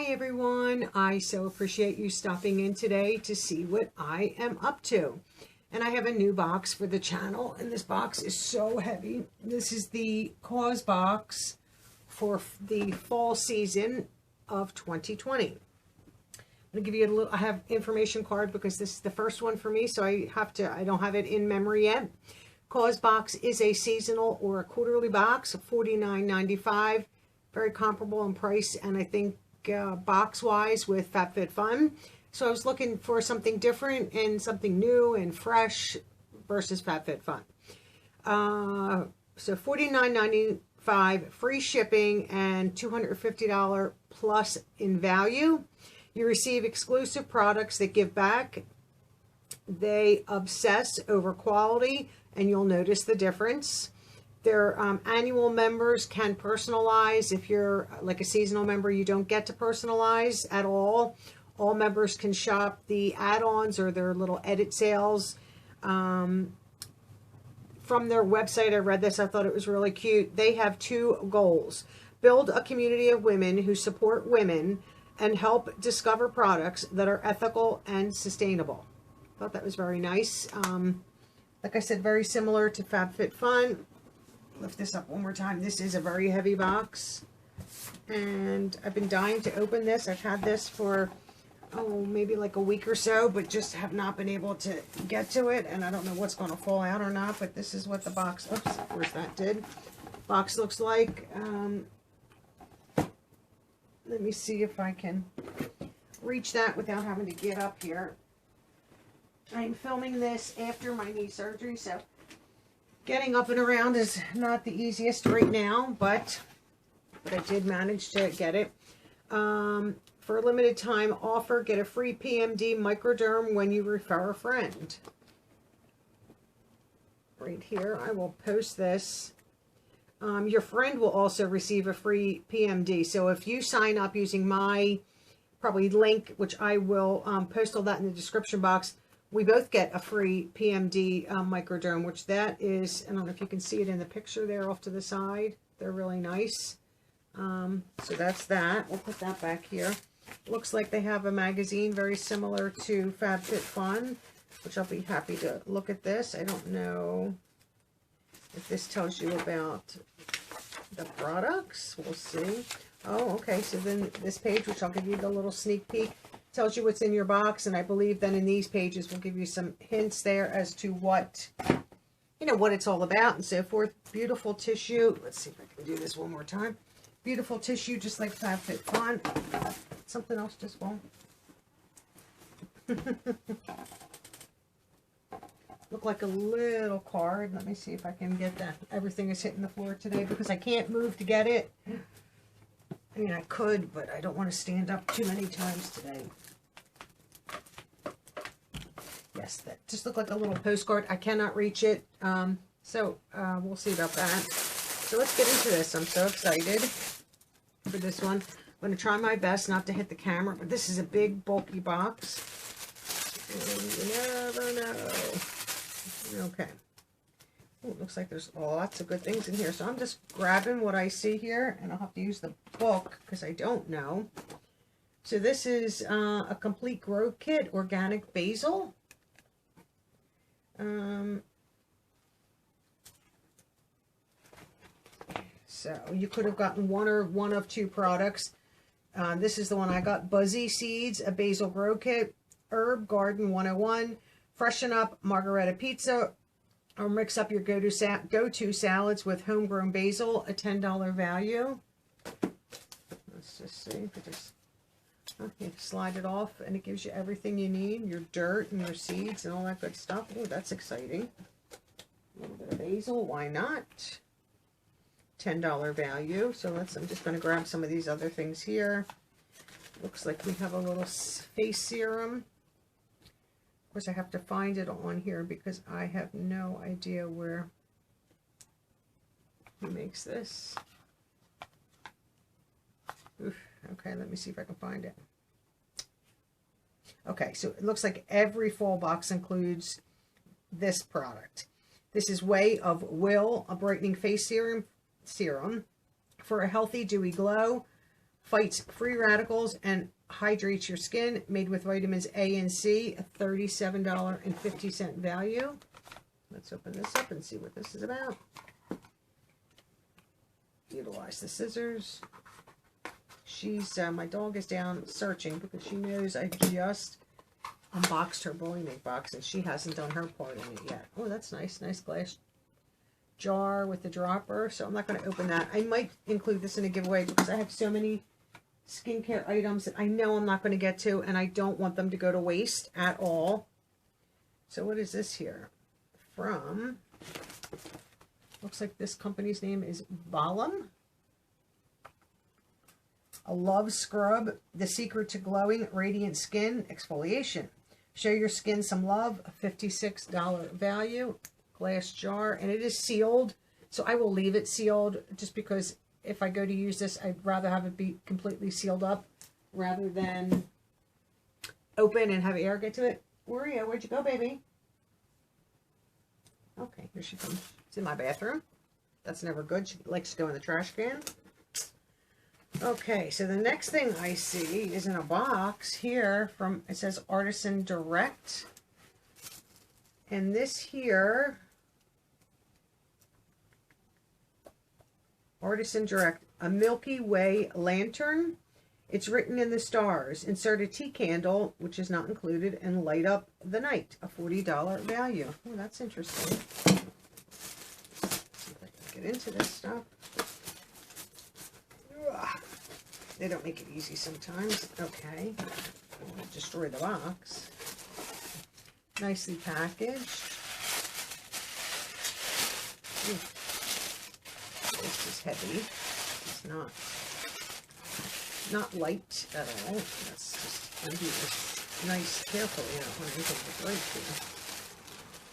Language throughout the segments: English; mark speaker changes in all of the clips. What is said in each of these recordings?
Speaker 1: Hi everyone, I so appreciate you stopping in today to see what I am up to. And I have a new box for the channel, and this box is so heavy. This is the CauseBox for the fall season of 2020. I'm going to give you a little, I have information card because this is the first one for me, so I don't have it in memory yet. CauseBox is a seasonal or a quarterly box of $49.95. Very comparable in price, and I think box-wise with FabFitFun. So I was looking for something different and something new and fresh versus FabFitFun. So $49.95, free shipping, and $250 plus in value. You receive exclusive products that give back. They obsess over quality, and you'll notice the difference. Their annual members can personalize. If you're like a seasonal member, you don't get to personalize at all. All members can shop the add-ons or their little edit sales. From their website, I read this. I thought it was really cute. They have two goals. Build a community of women who support women and help discover products that are ethical and sustainable. I thought that was very nice. Like I said, very similar to FabFitFun. Lift this up one more time. This is a very heavy box, and I've been dying to open this. I've had this for maybe like a week or so, but just have not been able to get to it, and I don't know what's going to fall out or not, but this is what the box, oops, of course that did, box looks like. Let me see if I can reach that without having to get up here. I'm filming this after my knee surgery, so getting up and around is not the easiest right now, but I did manage to get it. For a limited time offer, get a free PMD microderm when you refer a friend. Right here, I will post this. Your friend will also receive a free PMD. So if you sign up using my probably link, which I will post all that in the description box, we both get a free PMD microderm, which that is, I don't know if you can see it in the picture there off to the side. They're really nice. So that's that. We'll put that back here. Looks like they have a magazine very similar to FabFitFun, which I'll be happy to look at this. I don't know if this tells you about the products. We'll see. Oh, okay. So then this page, which I'll give you the little sneak peek, tells you what's in your box, and I believe then in these pages we'll give you some hints there as to what, you know, what it's all about and so forth. Beautiful tissue. Let's see if I can do this one more time. Beautiful tissue, just like FabFitFun. Something else just won't. Look like a little card. Let me see if I can get that. Everything is hitting the floor today because I can't move to get it. I mean, I could, but I don't want to stand up too many times today. Yes, that just looked like a little postcard. I cannot reach it. So we'll see about that. So let's get into this. I'm so excited for this one. I'm going to try my best not to hit the camera, but this is a big, bulky box. And you never know. Okay. Ooh, it looks like there's lots of good things in here. So I'm just grabbing what I see here, and I'll have to use the book because I don't know. So this is a complete grow kit, organic basil. So you could have gotten one of two products. This is the one I got. Buzzy Seeds, a basil grow kit. Herb Garden 101. Freshen up margarita pizza. Or mix up your go-to salads with homegrown basil, a $10 value. Let's just see. You slide it off, and it gives you everything you need, your dirt and your seeds and all that good stuff. Oh, that's exciting. A little bit of basil, why not? $10 value. So I'm just going to grab some of these other things here. Looks like we have a little face serum. Of course, I have to find it on here because I have no idea where he makes this. Oof, okay, let me see if I can find it. Okay, so it looks like every fall box includes this product. This is Way of Will, a brightening face serum for a healthy, dewy glow. fights free radicals and hydrates your skin, made with vitamins A and C, a $37.50 value. Let's open this up and see what this is about. Utilize the scissors. She's, my dog is down searching because she knows I just unboxed her Boiling Egg box and she hasn't done her part in it yet. Oh, that's nice. Nice glass jar with the dropper. So I'm not going to open that. I might include this in a giveaway because I have so many skincare items that I know I'm not going to get to and I don't want them to go to waste at all. So what is this here? From, looks like this company's name is Balam. A Love Scrub, the secret to glowing, radiant skin exfoliation. Show your skin some love, a $56 value, glass jar, and it is sealed. So I will leave it sealed just because if I go to use this, I'd rather have it be completely sealed up rather than open and have air get to it. Where are you? Where'd you go, baby? Okay, here she comes. It's in my bathroom. That's never good. She likes to go in the trash can. Okay, so the next thing I see is in a box here from, it says Artisan Direct. And this here, Artisan Direct, a Milky Way lantern. It's written in the stars. Insert a tea candle, which is not included, and light up the night. A $40 value. Oh, that's interesting. Let's see if I can get into this stuff. Ugh. They don't make it easy sometimes. Okay. I'm going to destroy the box. Nicely packaged. Ooh. This is heavy. It's not light at all. Let's just undo this nice carefully out when I take the break here.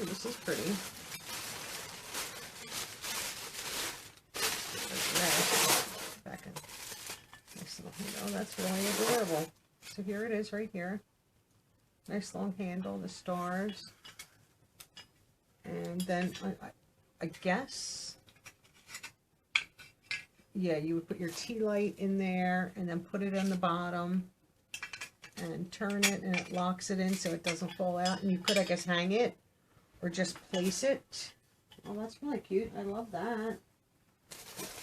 Speaker 1: Ooh, this is pretty. Back in. Nice little handle. Oh, that's really adorable. So here it is right here. Nice long handle, the stars. And then I guess, yeah, you would put your tea light in there and then put it on the bottom and turn it and it locks it in so it doesn't fall out. And you could, I guess, hang it or just place it. Oh, that's really cute. I love that.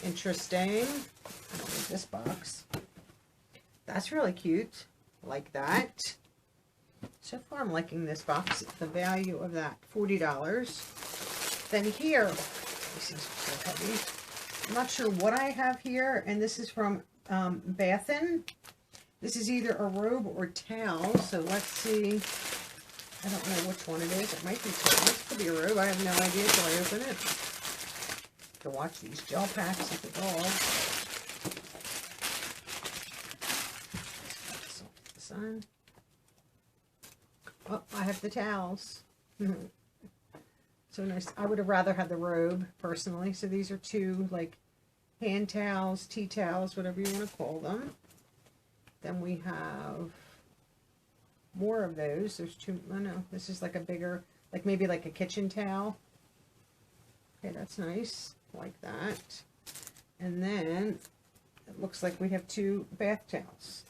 Speaker 1: Interesting. I don't need this box. That's really cute. Like that. So far, I'm liking this box. The value of that, $40. Then here, this is so heavy. I'm not sure what I have here, and this is from Bathin. This is either a robe or towel, so let's see. I don't know which one it is. It might be towel. It could be a robe. I have no idea until I open it. To watch these gel packs with the dog. Sun. Oh, I have the towels. So nice. I would have rather had the robe, personally. So these are two, like, hand towels, tea towels, whatever you want to call them. Then we have more of those. There's two. Oh, no. This is like a bigger, like maybe like a kitchen towel. Okay, that's nice. Like that. And then it looks like we have two bath towels.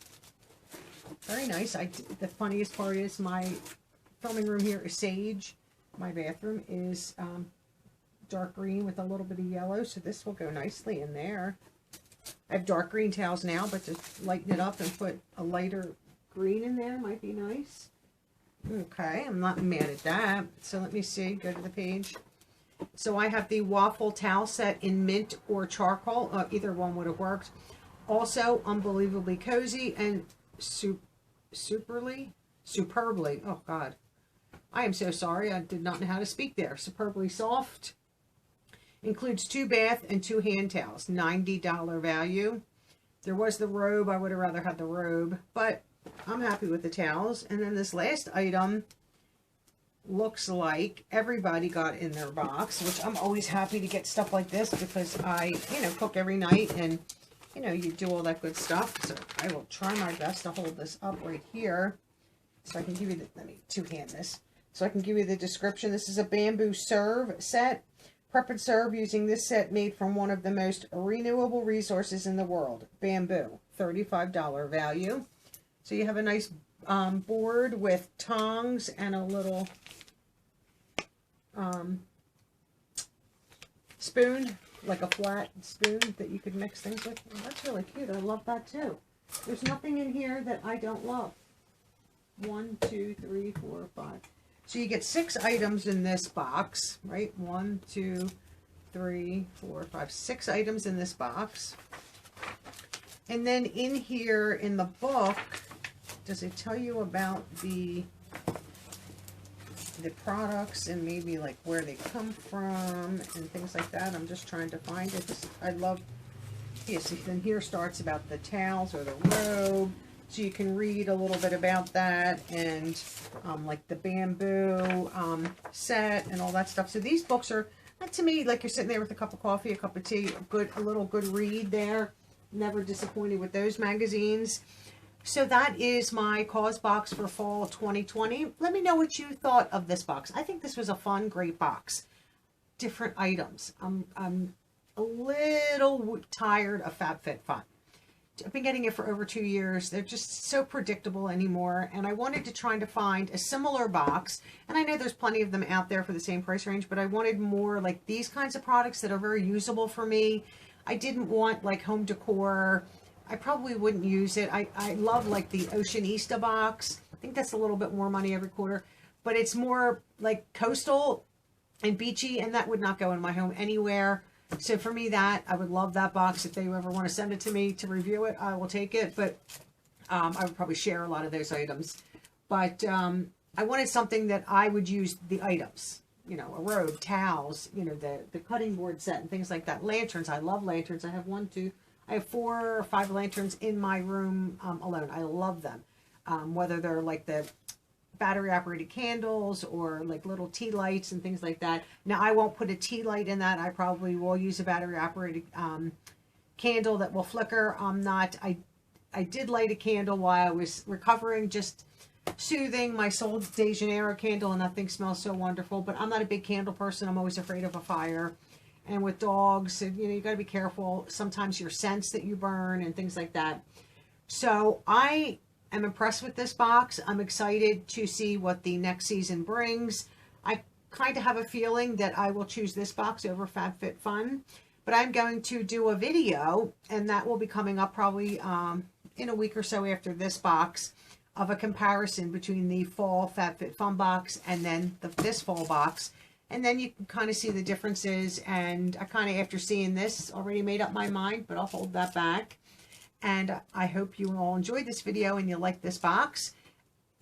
Speaker 1: Very nice. The funniest part is my filming room here is sage. My bathroom is dark green with a little bit of yellow, so this will go nicely in there. I have dark green towels now, but to lighten it up and put a lighter green in there might be nice. Okay, I'm not mad at that. So let me see. Go to the page. So I have the waffle towel set in mint or charcoal. Either one would have worked. Also, unbelievably cozy and superbly. Oh, God. I am so sorry. I did not know how to speak there. Superbly soft. Includes 2 bath and 2 hand towels. $90 value. There was the robe. I would have rather had the robe. But I'm happy with the towels. And then this last item looks like everybody got in their box, which I'm always happy to get stuff like this because I, cook every night and, you do all that good stuff. So I will try my best to hold this up right here so I can give you let me two-hand this. So I can give you the description. This is a bamboo serve set. Prep and serve using this set made from one of the most renewable resources in the world, bamboo. $35 value. So you have a nice board with tongs and a little spoon, like a flat spoon that you could mix things with. Oh, that's really cute. I love that too. There's nothing in here that I don't love. 1, 2, 3, 4, 5. So you get 6 items in this box, right? 1, 2, 3, 4, 5, 6 items in this box. And then in here in the book, does it tell you about the products and maybe like where they come from and things like that? I'm just trying to find it. I love, yes, then here starts about the towels or the robe. So you can read a little bit about that and like the bamboo set and all that stuff. So these books are, to me, like you're sitting there with a cup of coffee, a cup of tea, a little good read there. Never disappointed with those magazines. So that is my CauseBox for fall 2020. Let me know what you thought of this box. I think this was a fun, great box. Different items. I'm a little tired of FabFitFun. I've been getting it for over 2 years. They're just so predictable anymore. And I wanted to try to find a similar box. And I know there's plenty of them out there for the same price range, but I wanted more like these kinds of products that are very usable for me. I didn't want like home decor. I probably wouldn't use it. I love like the Oceanista box. I think that's a little bit more money every quarter, but it's more like coastal and beachy, and that would not go in my home anywhere. So for me, I would love that box. If they ever want to send it to me to review it, I will take it. But I would probably share a lot of those items. But I wanted something that I would use the items. You know, a robe, towels, you know, the cutting board set and things like that. Lanterns. I love lanterns. I have 4 or 5 lanterns in my room alone. I love them. Whether they're like the battery operated candles or like little tea lights and things like that. Now I won't put a tea light in that. I probably will use a battery operated candle that will flicker. I did light a candle while I was recovering, just soothing my Sol de Janeiro candle, and that thing smells so wonderful. But I'm not a big candle person. I'm always afraid of a fire. And with dogs, you know, you got to be careful. Sometimes your scents that you burn and things like that. So I am impressed with this box. I'm excited to see what the next season brings. I kind of have a feeling that I will choose this box over FabFitFun, but I'm going to do a video, and that will be coming up probably in a week or so after this box, of a comparison between the fall FabFitFun box and then this fall box. And then you can kind of see the differences, and I kind of, after seeing this, already made up my mind, but I'll hold that back. And I hope you all enjoyed this video and you like this box.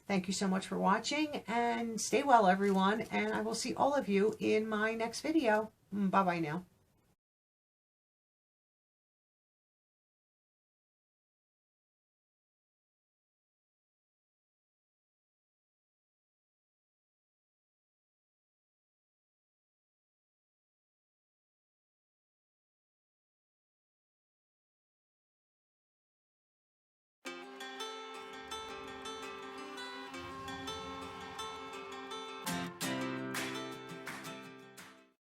Speaker 1: Thank you so much for watching, and stay well, everyone. And I will see all of you in my next video. Bye-bye now.